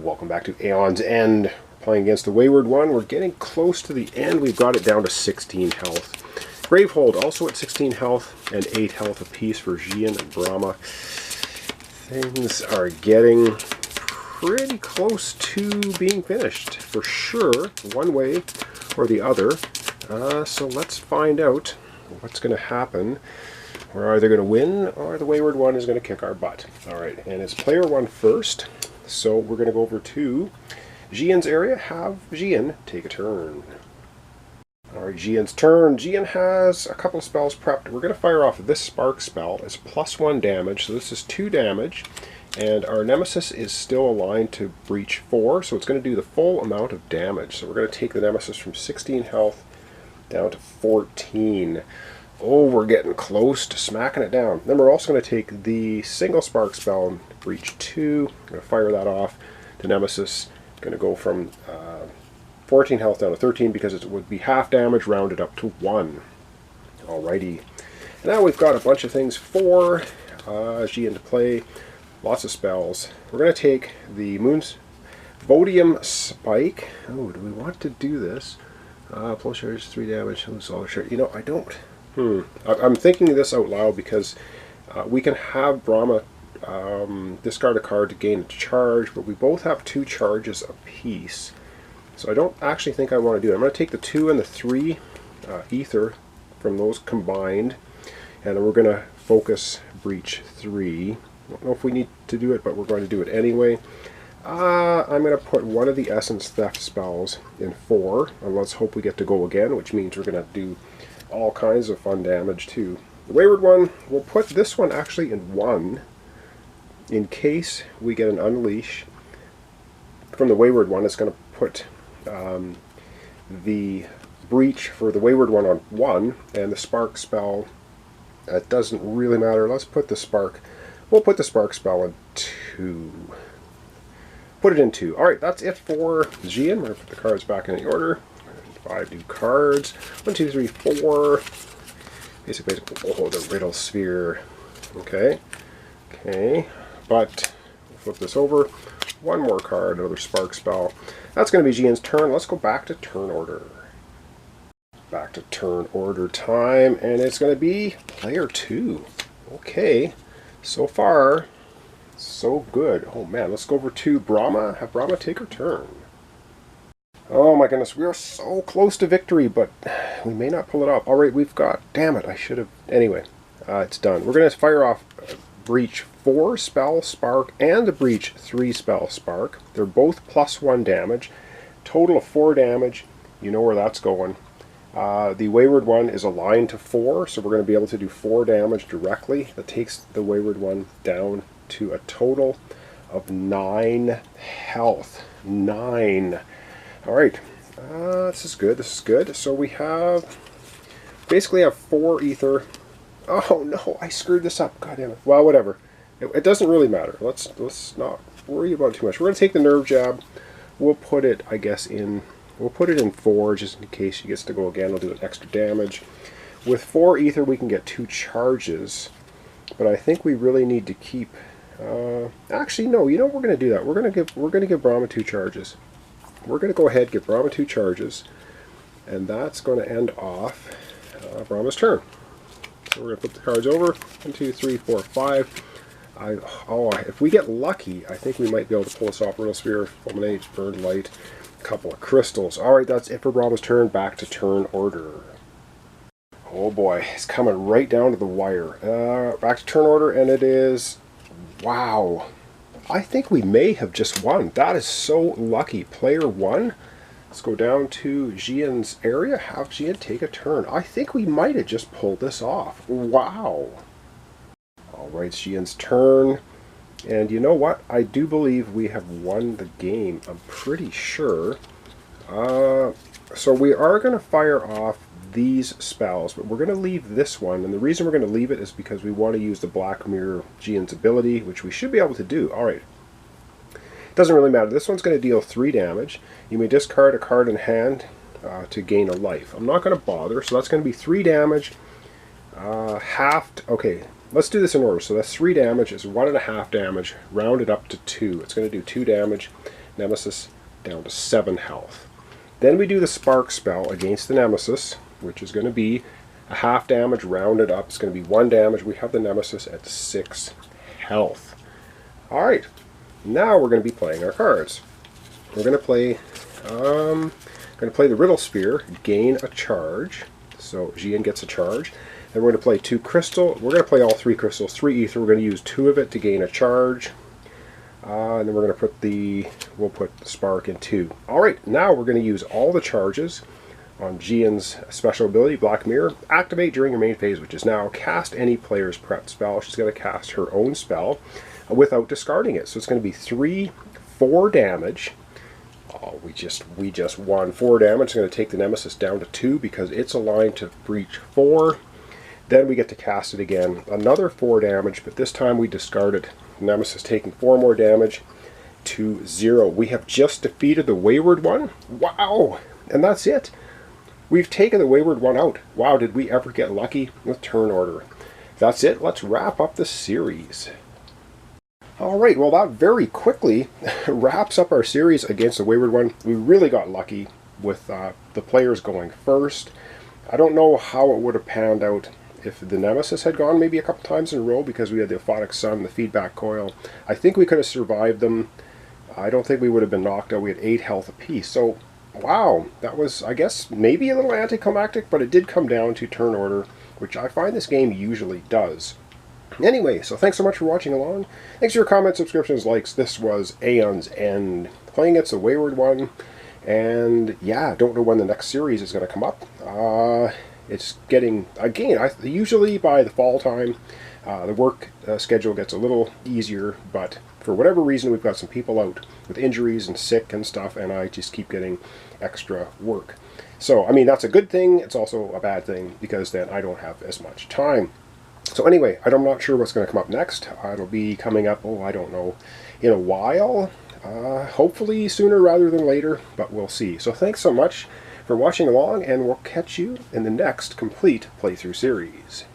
Welcome back to Aeons End. Playing against the Wayward one. We're getting close to the end. We've got it down to 16 health. Gravehold also at 16 health and 8 health apiece for Gian and Brahma. Things are getting pretty close to being finished for sure, one way or the other. So let's find out what's going to happen. We're either going to win or the Wayward one is going to kick our butt. Alright, and it's player one first. So we're going to go over to Gian's area, have Gian take a turn. Alright, Gian's turn. Gian has a couple of spells prepped. We're going to fire off this spark spell. It's +1 damage, so this is 2 damage. And our nemesis is still aligned to breach 4, so it's going to do the full amount of damage. So we're going to take the nemesis from 16 health down to 14. Oh, we're getting close to smacking it down. Then we're also going to take the single spark spell and breach 2. I'm going to fire that off. The nemesis going to go from 14 health down to 13 because it would be half damage rounded up to 1. Alrighty. And now we've got a bunch of things for Gian to play. Lots of spells. We're going to take the Moon's Vodium Spike. Oh, do we want to do this? Plus charge 3 damage. Lose all the share. You know, I don't. I'm thinking this out loud because we can have Brahma discard a card to gain a charge, but we both have 2 charges apiece. So I don't actually think I want to do it. I'm going to take the 2 and the 3 ether from those combined, and we're going to focus breach 3. I don't know if we need to do it, but we're going to do it anyway. I'm going to put one of the Essence Theft spells in 4, and let's hope we get to go again, which means we're going to do all kinds of fun damage too. The Wayward one, we'll put this one actually in 1 in case we get an Unleash. From the Wayward one, it's going to put the breach for the Wayward one on 1, and the Spark spell, it doesn't really matter. Let's put the Spark, we'll put the Spark spell in 2. Put it in 2. Alright, that's it for Gian. We're going to put the cards back in the order. 5 new cards. 1, 2, 3, 4. Basic. Oh, the Riddle Sphere. Okay. Okay. But we'll flip this over. One more card, another Spark spell. That's going to be Gian's turn. Let's go back to turn order. Back to turn order time, and it's going to be player 2. Okay. So far, so good. Oh man, let's go over to Brahma. Have Brahma take her turn. Oh my goodness, we are so close to victory, but we may not pull it off. Alright, we've got, damn it, I should have, anyway, it's done. We're going to fire off breach 4 spell spark and the breach 3 spell spark. They're both +1 damage. Total of 4 damage. You know where that's going. The Wayward one is aligned to 4, so we're going to be able to do 4 damage directly. That takes the Wayward one down to a total of 9 health. 9. Alright, this is good, this is good. So we have, basically have 4 ether. Oh no, I screwed this up, god damn it. Well, whatever. It doesn't really matter. Let's not worry about it too much. We're going to take the Nerve Jab. We'll put it, I guess, we'll put it in 4 just in case she gets to go again. We'll do an extra damage. With 4 ether we can get 2 charges, but I think we really need to keep, actually no, you know we're going to do that. We're going to give Brahma 2 charges. We're going to go ahead and give Brahma 2 charges, and that's going to end off Brahma's turn. So we're going to flip the cards over. 1, 2, 3, 4, 5. If we get lucky, I think we might be able to pull this off. Riddle Sphere, Fulminate, Burn Light, a couple of crystals. Alright, that's it for Brahma's turn. Back to turn order. Oh boy, it's coming right down to the wire. Back to turn order, and it is, wow. I think we may have just won. That is so lucky. Player 1. Let's go down to Gian's area. Have Gian take a turn. I think we might have just pulled this off. Wow. Alright, Gian's turn. And you know what? I do believe we have won the game. I'm pretty sure. So we are going to fire off these spells, but we're going to leave this one, and the reason we're going to leave it is because we want to use the Black Mirror Gian's ability, which we should be able to do. Alright. Doesn't really matter. This one's going to deal 3 damage. You may discard a card in hand to gain a life. I'm not going to bother, so that's going to be 3 damage. Halved. Okay, let's do this in order. So that's 3 damage, is 1.5 damage, rounded up to 2. It's going to do 2 damage. Nemesis down to 7 health. Then we do the spark spell against the Nemesis, which is going to be a half damage rounded up. It's going to be 1 damage. We have the Nemesis at 6 health. Alright, now we're going to be playing our cards. We're going to play the Riddle Spear, gain a charge. So Gian gets a charge. Then we're going to play 2 crystal. We're going to play all 3 crystals, 3 ether. We're going to use 2 of it to gain a charge. And then we're going to we'll put the spark in 2. Alright, now we're going to use all the charges on Gian's special ability, Black Mirror. Activate during your main phase, which is now cast any player's prep spell. She's going to cast her own spell without discarding it. So it's going to be 3, 4 damage. Oh, we just won 4 damage. It's going to take the Nemesis down to 2 because it's aligned to breach 4. Then we get to cast it again. Another 4 damage, but this time we discard it. Nemesis taking 4 more damage to 0. We have just defeated the Wayward one. Wow! And that's it. We've taken the Wayward one out. Wow, did we ever get lucky with turn order. That's it. Let's wrap up the series. Alright, well that very quickly wraps up our series against the Wayward one. We really got lucky with the players going first. I don't know how it would have panned out if the Nemesis had gone maybe a couple times in a row, because we had the Aphotic Sun, the feedback coil. I think we could have survived them. I don't think we would have been knocked out. We had 8 health apiece. So, wow, that was, I guess, maybe a little anticlimactic, but it did come down to turn order, which I find this game usually does. Anyway, so thanks so much for watching along. Thanks for your comments, subscriptions, likes. This was Aeons End, playing against the Wayward one. And yeah, don't know when the next series is going to come up. It's getting, again, usually by the fall time, the work schedule gets a little easier, but for whatever reason we've got some people out with injuries and sick and stuff, and I just keep getting extra work. So, I mean, that's a good thing. It's also a bad thing, because then I don't have as much time. So anyway, I'm not sure what's going to come up next. It'll be coming up, I don't know, in a while. Hopefully sooner rather than later, but we'll see. So thanks so much for watching along, and we'll catch you in the next complete playthrough series.